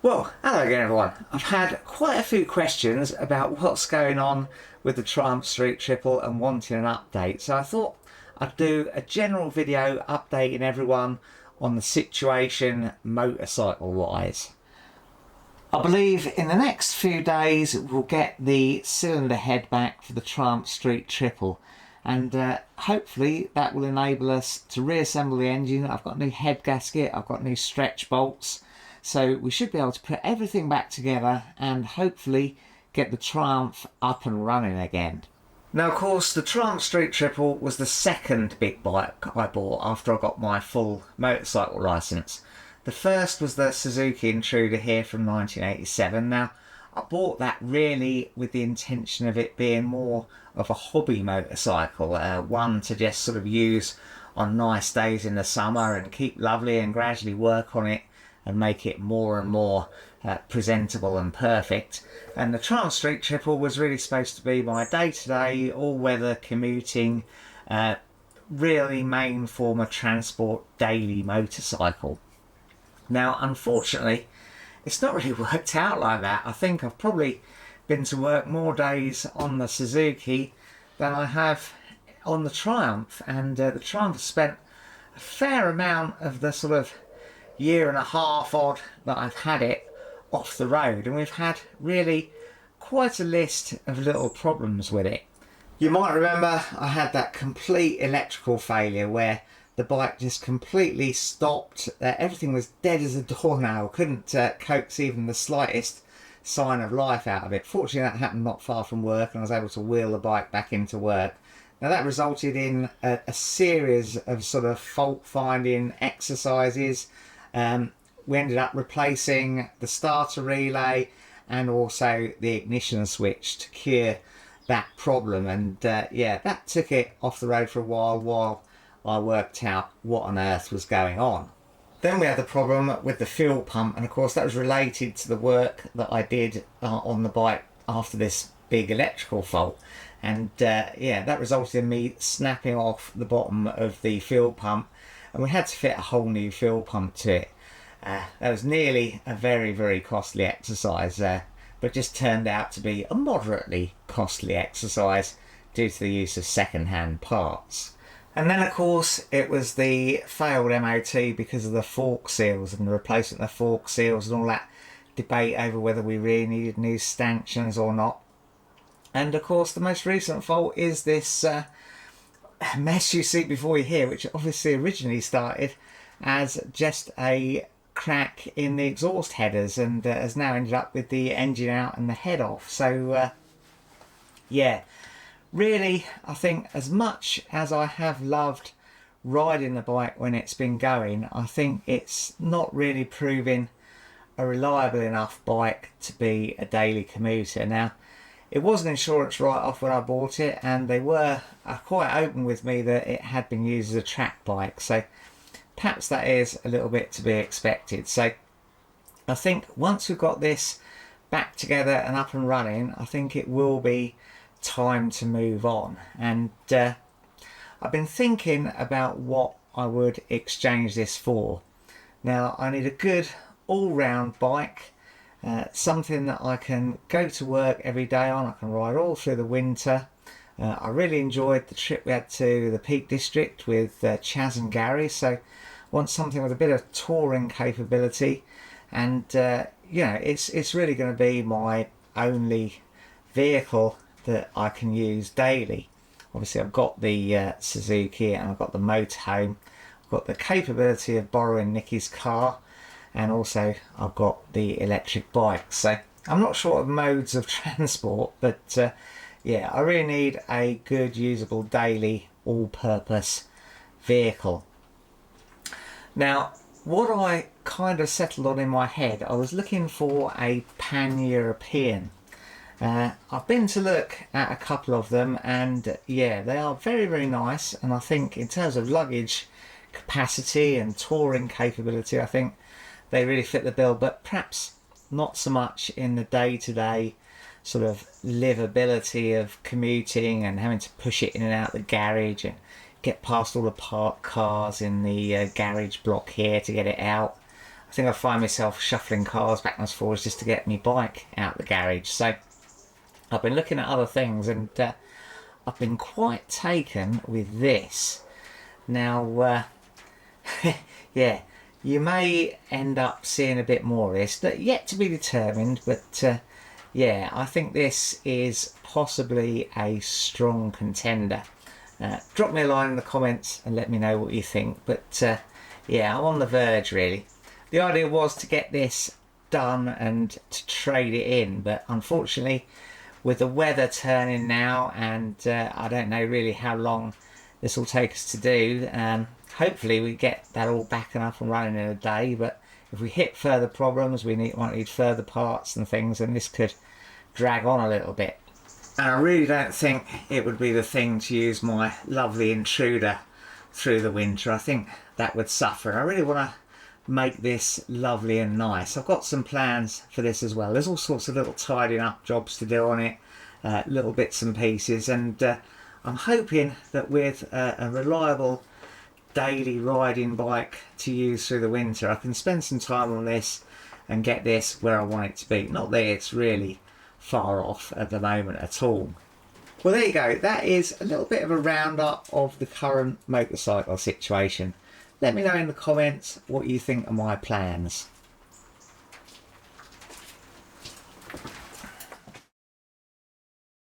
Well, hello again everyone. I've had quite a few questions about what's going on with the Triumph Street Triple and wanting an update. So I thought I'd do a general video updating everyone on the situation motorcycle wise. I believe in the next few days we'll get the cylinder head back for the Triumph Street Triple, and hopefully that will enable us to reassemble the engine. I've got a new head gasket, I've got new stretch bolts, so we should be able to put everything back together and hopefully get the Triumph up and running again. Now of course the Triumph Street Triple was the second big bike I bought after I got my full motorcycle licence. The first was the Suzuki Intruder here from 1987. Now I bought that really with the intention of it being more of a hobby motorcycle, one to just sort of use on nice days in the summer and keep lovely and gradually work on it and make it more and more presentable and perfect. And the Triumph Street Triple was really supposed to be my day-to-day, all-weather commuting, really main form of transport daily motorcycle. Now unfortunately it's not really worked out like that. I think I've probably been to work more days on the Suzuki than I have on the Triumph, and the Triumph has spent a fair amount of the sort of year and a half odd that I've had it off the road, and we've had really quite a list of little problems with it. You might remember I had that complete electrical failure where the bike just completely stopped. Everything was dead as a doornail, couldn't coax even the slightest sign of life out of it. Fortunately that happened not far from work and I was able to wheel the bike back into work. Now that resulted in a series of sort of fault finding exercises. We ended up replacing the starter relay and also the ignition switch to cure that problem, and yeah, that took it off the road for a while I worked out what on earth was going on. Then we had the problem with the fuel pump, and of course that was related to the work that I did on the bike after this big electrical fault, and yeah, that resulted in me snapping off the bottom of the fuel pump and we had to fit a whole new fuel pump to it. That was nearly a very costly exercise, but just turned out to be a moderately costly exercise due to the use of second-hand parts. And then of course it was the failed MOT because of the fork seals and the replacement of the fork seals and all that debate over whether we really needed new stanchions or not. And of course the most recent fault is this mess you see before you here, which obviously originally started as just a crack in the exhaust headers and has now ended up with the engine out and the head off. So yeah, really I think as much as I have loved riding the bike when it's been going, I think it's not really proving a reliable enough bike to be a daily commuter. Now it was an insurance write-off when I bought it, and they were quite open with me that it had been used as a track bike, so perhaps that is a little bit to be expected. So I think once we've got this back together and up and running, I think it will be time to move on. And I've been thinking about what I would exchange this for. Now I need a good all-round bike, something that I can go to work every day on. I can ride all through the winter. I really enjoyed the trip we had to the Peak District with Chaz and Gary, so want something with a bit of touring capability, and you know, it's really going to be my only vehicle that I can use daily. Obviously I've got the Suzuki and I've got the motorhome, I've got the capability of borrowing Nikki's car, and also I've got the electric bike. So I'm not short of modes of transport, but yeah, I really need a good usable daily all-purpose vehicle. Now what I kind of settled on in my head, I was looking for a pan-European. I've been to look at a couple of them, and yeah, they are very nice, and I think in terms of luggage capacity and touring capability, I think they really fit the bill, but perhaps not so much in the day-to-day sort of livability of commuting and having to push it in and out the garage and get past all the parked cars in the garage block here to get it out. I think I find myself shuffling cars backwards and forwards just to get my bike out the garage. So I've been looking at other things, and I've been quite taken with this. Now, yeah, you may end up seeing a bit more of this, but yet to be determined. But yeah, I think this is possibly a strong contender. Drop me a line in the comments and let me know what you think. But yeah, I'm on the verge really. The idea was to get this done and to trade it in, but unfortunately with the weather turning now, and I don't know really how long this will take us to do, hopefully we get that all back and up and running in a day. But if we hit further problems, we might need further parts and things, and this could drag on a little bit. And I really don't think it would be the thing to use my lovely intruder through the winter. I think that would suffer. I really want to make this lovely and nice. I've got some plans for this as well. There's all sorts of little tidying up jobs to do on it, little bits and pieces, and I'm hoping that with a reliable daily riding bike to use through the winter, I can spend some time on this and get this where I want it to be. Not that it's really far off at the moment at all. Well, there you go. That is a little bit of a roundup of the current motorcycle situation. Let me know in the comments what you think of my plans.